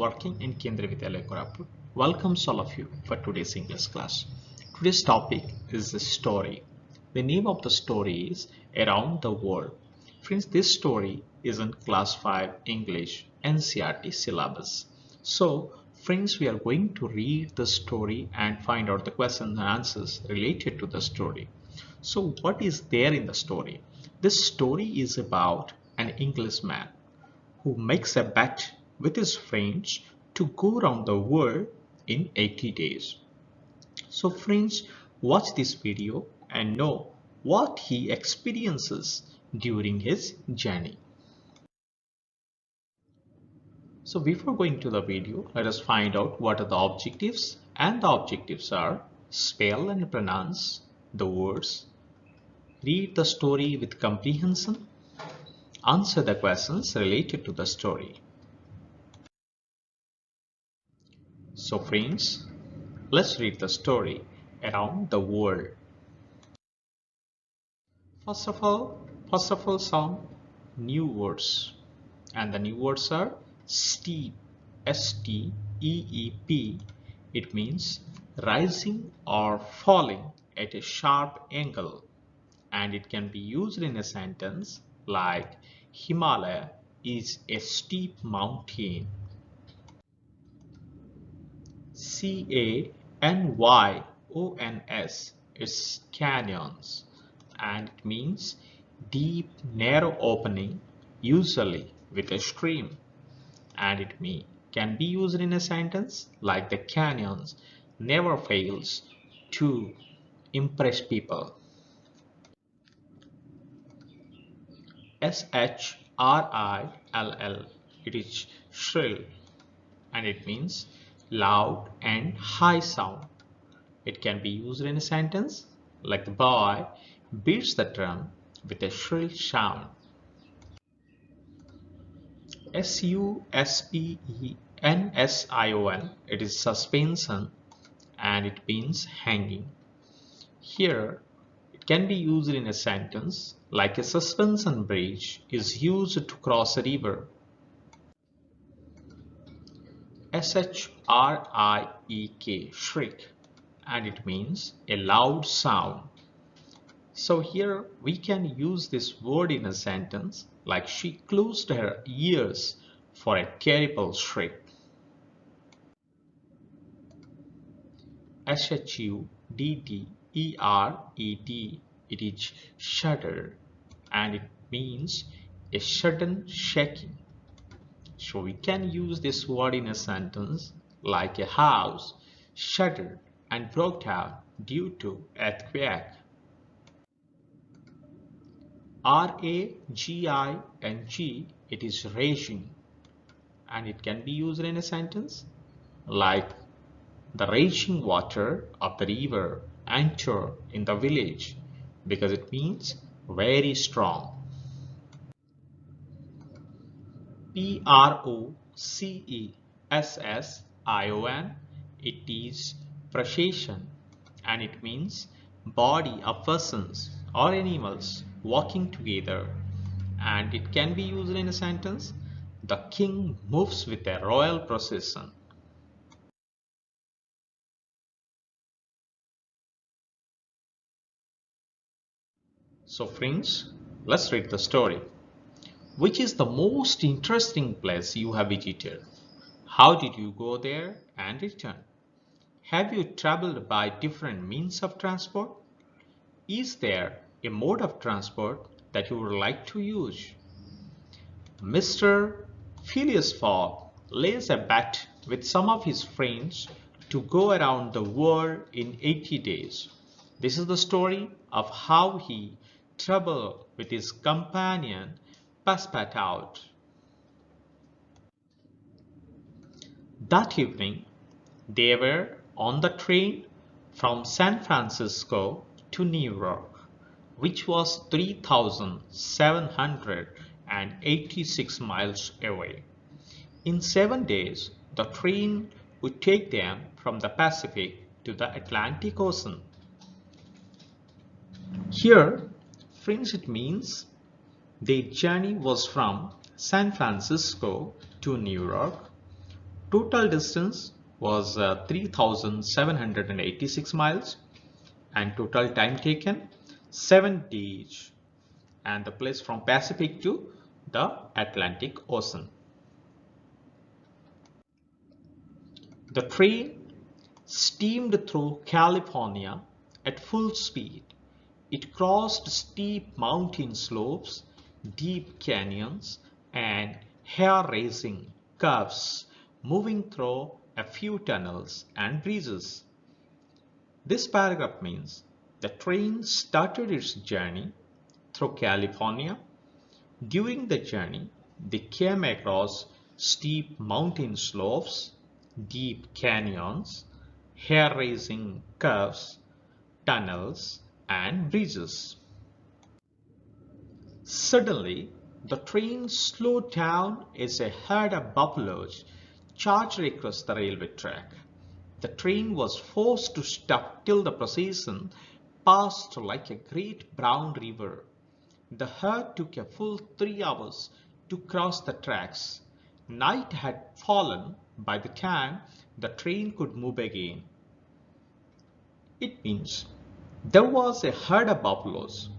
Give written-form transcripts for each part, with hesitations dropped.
working in Kendriya Vidyalaya Koraput welcomes all of you for today's English class. Today's topic is the story. The name of the story is Around the World. Friends, this story is in class 5 English NCERT syllabus. So, friends, we are going to read the story and find out the questions and answers related to the story. So, what is there in the story? This story is about an Englishman who makes a bet with his friends to go around the world in 80 days. So friends, watch this video and know what he experiences during his journey. So before going to the video, let us find out what are the objectives, and the objectives are spell and pronounce the words, read the story with comprehension, answer the questions related to the story. So friends, let's read the story Around the World. First of all, some new words, and the new words are steep, S-T-E-E-P. It means rising or falling at a sharp angle, and it can be used in a sentence like Himalaya is a steep mountain. C-A-N-Y-O-N-S is canyons, and it means deep narrow opening, usually with a stream, and it can be used in a sentence like the canyons never fails to impress people. S-H-R-I-L-L, it is shrill, and it means loud and high sound. It can be used in a sentence like the boy beats the drum with a shrill sound. S-U-S-P-E-N-S-I-O-N, it is suspension, and it means hanging. Here it can be used in a sentence like a suspension bridge is used to cross a river. S-H-R-I-E-K, shriek, and it means a loud sound. So here we can use this word in a sentence like she closed her ears for a terrible shriek. S-H-U-D-D-E-R-E-D, it is shudder, and it means a sudden shaking. So we can use this word in a sentence like a house shuddered and broke down due to earthquake. R-A-G-I-N-G, it is raging, and it can be used in a sentence like the raging water of the river enter in the village, because it means very strong. P-R-O-C-E-S-S-I-O-N, it is procession, and it means body of persons or animals walking together, and it can be used in a sentence the king moves with a royal procession. So friends, let's read the story. Which is the most interesting place you have visited? How did you go there and return? Have you traveled by different means of transport? Is there a mode of transport that you would like to use? Mr. Phileas Fogg lays a bet with some of his friends to go around the world in 80 days. This is the story of how he traveled with his companion Passepartout. That evening, they were on the train from San Francisco to New York, which was 3,786 miles away. In 7 days, the train would take them from the Pacific to the Atlantic Ocean. Here, friends, it means their journey was from San Francisco to New York, Total distance was 3,786 miles and total time taken 7 days, and the place from Pacific to the Atlantic Ocean. The train steamed through California at full speed. It crossed steep mountain slopes, deep canyons, and hair-raising curves, moving through a few tunnels and bridges. This paragraph means the train started its journey through California. During the journey, they came across steep mountain slopes, deep canyons, hair-raising curves, tunnels, and bridges. Suddenly, the train slowed down as a herd of buffaloes charged across the railway track. The train was forced to stop till the procession passed like a great brown river. The herd took a full 3 hours to cross the tracks. Night had fallen by the time the train could move again. It means there was a herd of buffaloes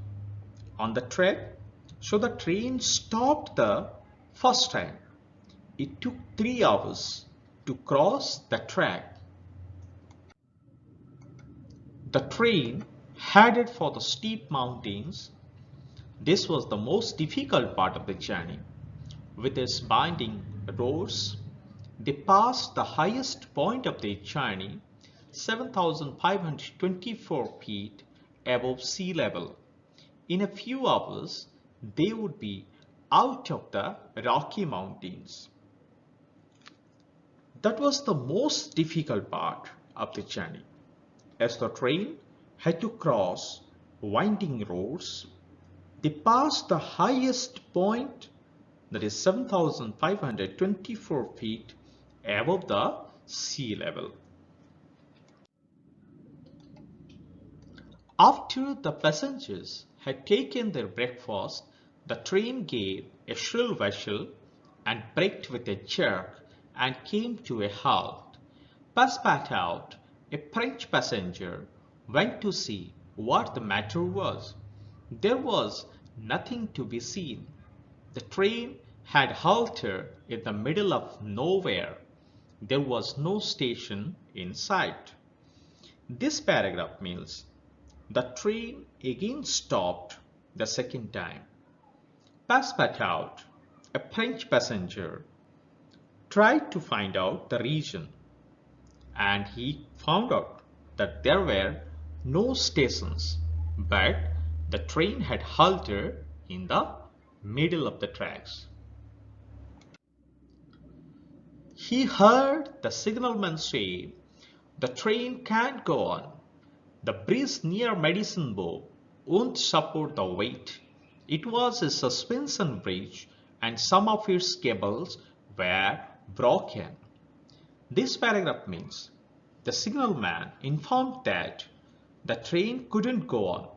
on the track, so the train stopped the first time. It took 3 hours to cross the track. The train headed for the steep mountains. This was the most difficult part of the journey. With its binding roads, they passed the highest point of their journey, 7,524 feet above sea level. In a few hours, they would be out of the Rocky Mountains. That was the most difficult part of the journey, as the train had to cross winding roads. They passed the highest point, that is 7,524 feet above the sea level. After the passengers had taken their breakfast, the train gave a shrill whistle and braked with a jerk and came to a halt. Passepartout, a French passenger, went to see what the matter was. There was nothing to be seen. The train had halted in the middle of nowhere. There was no station in sight. This paragraph means the train again stopped the second time. Passepartout, a French passenger, tried to find out the reason, and he found out that there were no stations, but the train had halted in the middle of the tracks. He heard the signalman say, "The train can't go on. The bridge near Medicine Bow won't support the weight." It was a suspension bridge and some of its cables were broken. This paragraph means the signalman informed that the train couldn't go on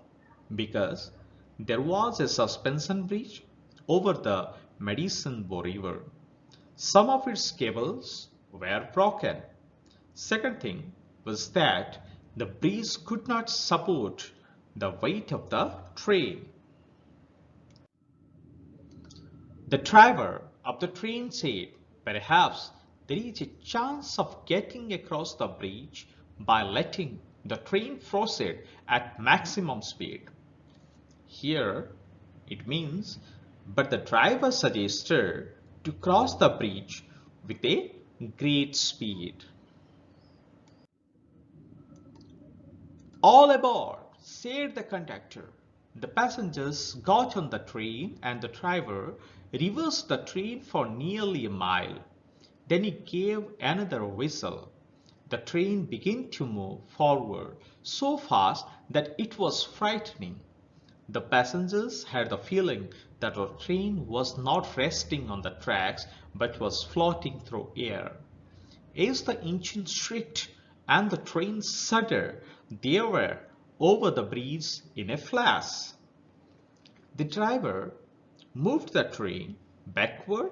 because there was a suspension bridge over the Medicine Bow River. Some of its cables were broken. Second thing was that the bridge could not support the weight of the train. The driver of the train said, "Perhaps there is a chance of getting across the bridge by letting the train proceed at maximum speed." Here it means, but the driver suggested to cross the bridge with a great speed. "All aboard," said the conductor. The passengers got on the train and the driver reversed the train for nearly a mile. Then he gave another whistle. The train began to move forward so fast that it was frightening. The passengers had the feeling that the train was not resting on the tracks but was floating through air. As the engine shrieked and the train shuddered, they were over the bridge in a flash. The driver moved the train backward,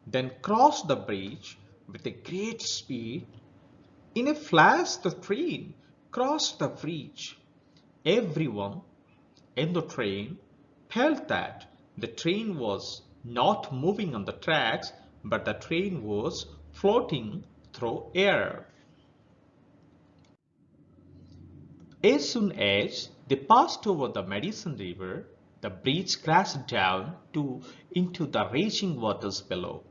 then crossed the bridge with a great speed. In a flash, the train crossed the bridge. Everyone in the train felt that the train was not moving on the tracks, but the train was floating through air. As soon as they passed over the Madison River, the bridge crashed down into the raging waters below.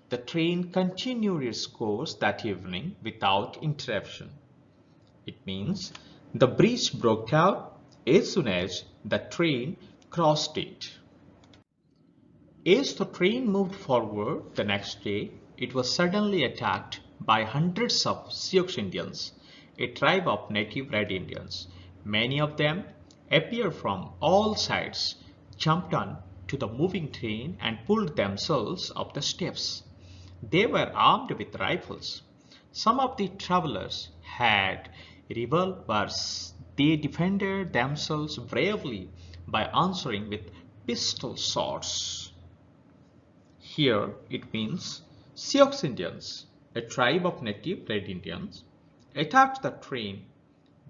The train continued its course that evening without interruption. It means the bridge broke down as soon as the train crossed it. As the train moved forward the next day, it was suddenly attacked by hundreds of Sioux Indians, a tribe of native Red Indians. Many of them appeared from all sides, jumped on to the moving train and pulled themselves up the steps. They were armed with rifles. Some of the travelers had revolvers. They defended themselves bravely by answering with pistol shots. Here it means Sioux Indians, a tribe of native Red Indians, attacked the train.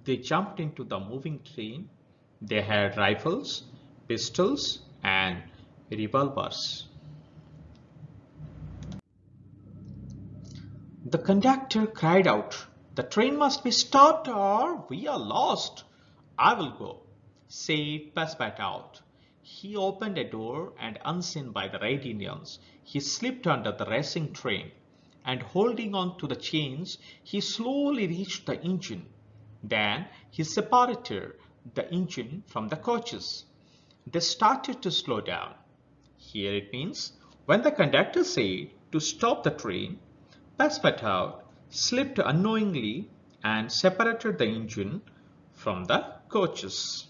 They jumped into the moving train. They had rifles, pistols, and revolvers. The conductor cried out, "The train must be stopped or we are lost." "I will go," said Passepartout. He opened a door and unseen by the Red Indians, he slipped under the racing train and holding on to the chains, he slowly reached the engine. Then he separated the engine from the coaches. They started to slow down. Here it means when the conductor said to stop the train, Passepartout slipped unknowingly and separated the engine from the coaches.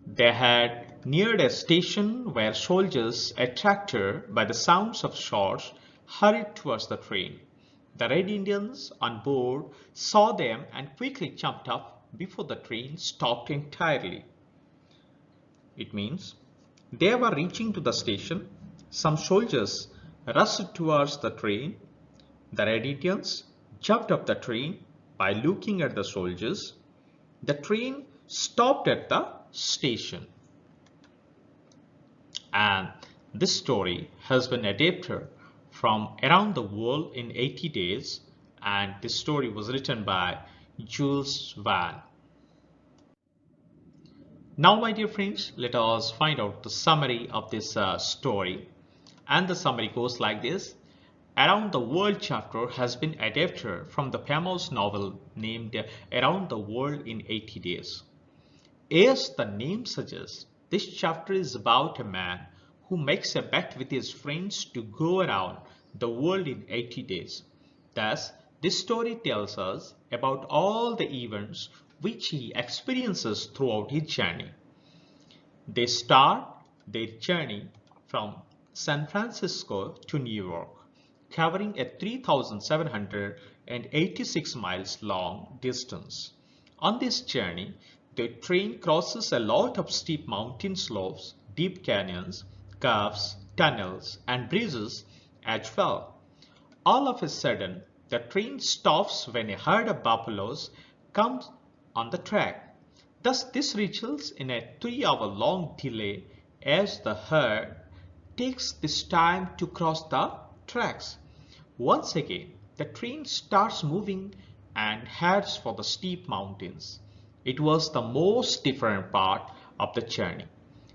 They had neared a station where soldiers, attracted by the sounds of shots, hurried towards the train. The Red Indians on board saw them and quickly jumped up before the train stopped entirely. It means they were reaching to the station. Some soldiers rushed towards the train. The Red Indians jumped up the train by looking at the soldiers. The train stopped at the station. And this story has been adapted from around the world in 80 days, and this story was written by Jules Verne. Now, my dear friends, let us find out the summary of this story. And the summary goes like this. Around the World chapter has been adapted from the famous novel named Around the World in 80 Days. As the name suggests, this chapter is about a man who makes a bet with his friends to go around the world in 80 days. Thus, this story tells us about all the events which he experiences throughout his journey. They start their journey from San Francisco to New York, covering a 3,786 miles long distance. On this journey, the train crosses a lot of steep mountain slopes, deep canyons, curves, tunnels, and bridges as well. All of a sudden, the train stops when a herd of buffaloes comes on the track. Thus, this results in a 3-hour-long delay as the herd takes this time to cross the tracks. Once again, the train starts moving and heads for the steep mountains. It was the most different part of the journey,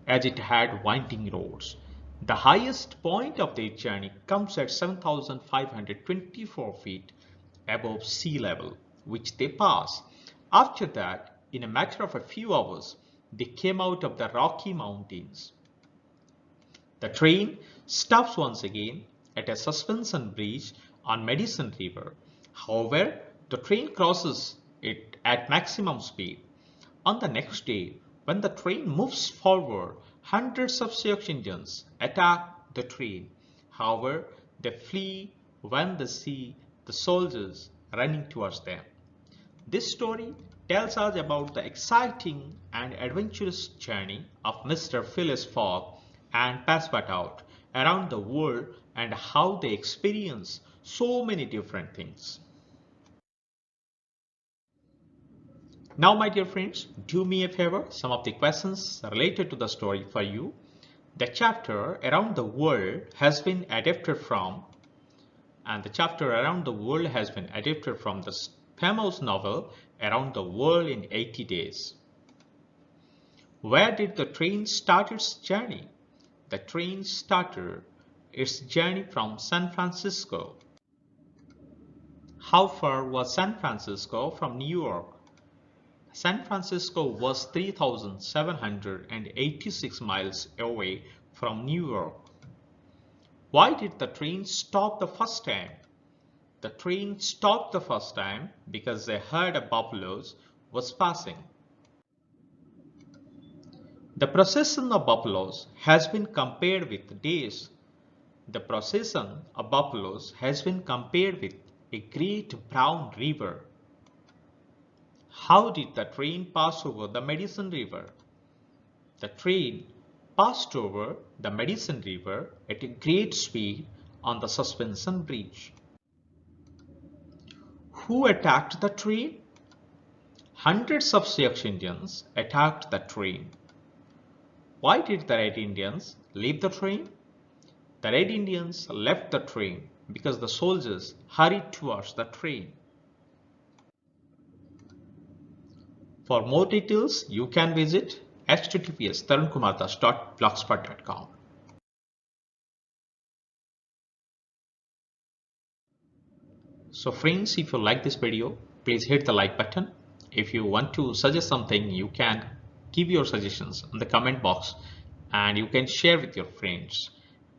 as it had winding roads. The highest point of their journey comes at 7,524 feet above sea level, which they pass. After that, in a matter of a few hours, they came out of the Rocky Mountains. The train stops once again at a suspension bridge on Madison River. However, the train crosses it at maximum speed. On the next day, when the train moves forward, hundreds of Sioux Indians attack the train. However, they flee when they see the soldiers running towards them. This story tells us about the exciting and adventurous journey of Mr. Phileas Fogg and Passepartout around the world and how they experience so many different things. Now, my dear friends, do me a favor, some of the questions related to the story for you. The chapter around the world has been adapted from, the famous novel Around the World in 80 Days. Where did the train start its journey? The train started its journey from San Francisco. How far was San Francisco from New York? San Francisco was 3,786 miles away from New York. Why did the train stop the first time? The train stopped the first time because a herd of buffaloes was passing. The procession of buffaloes has been compared with days. The procession of buffaloes has been compared with a great brown river. How did the train pass over the Madison River? The train passed over the Madison River at a great speed on the suspension bridge. Who attacked the train? Hundreds of Sioux Indians attacked the train. Why did the Red Indians leave the train? The Red Indians left the train because the soldiers hurried towards the train. For more details, you can visit https://tarunkumardas.blogspot.com. So friends, if you like this video, please hit the like button. If you want to suggest something, you can give your suggestions in the comment box and you can share with your friends.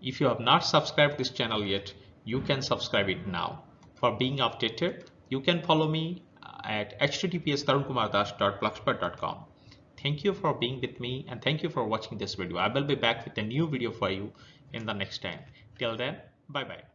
If you have not subscribed this channel yet, you can subscribe it now. For being updated, you can follow me at https://tarunkumardas.blogspot.com. Thank you for being with me and thank you for watching this video. I will be back with a new video for you in the next time. Till then, bye bye.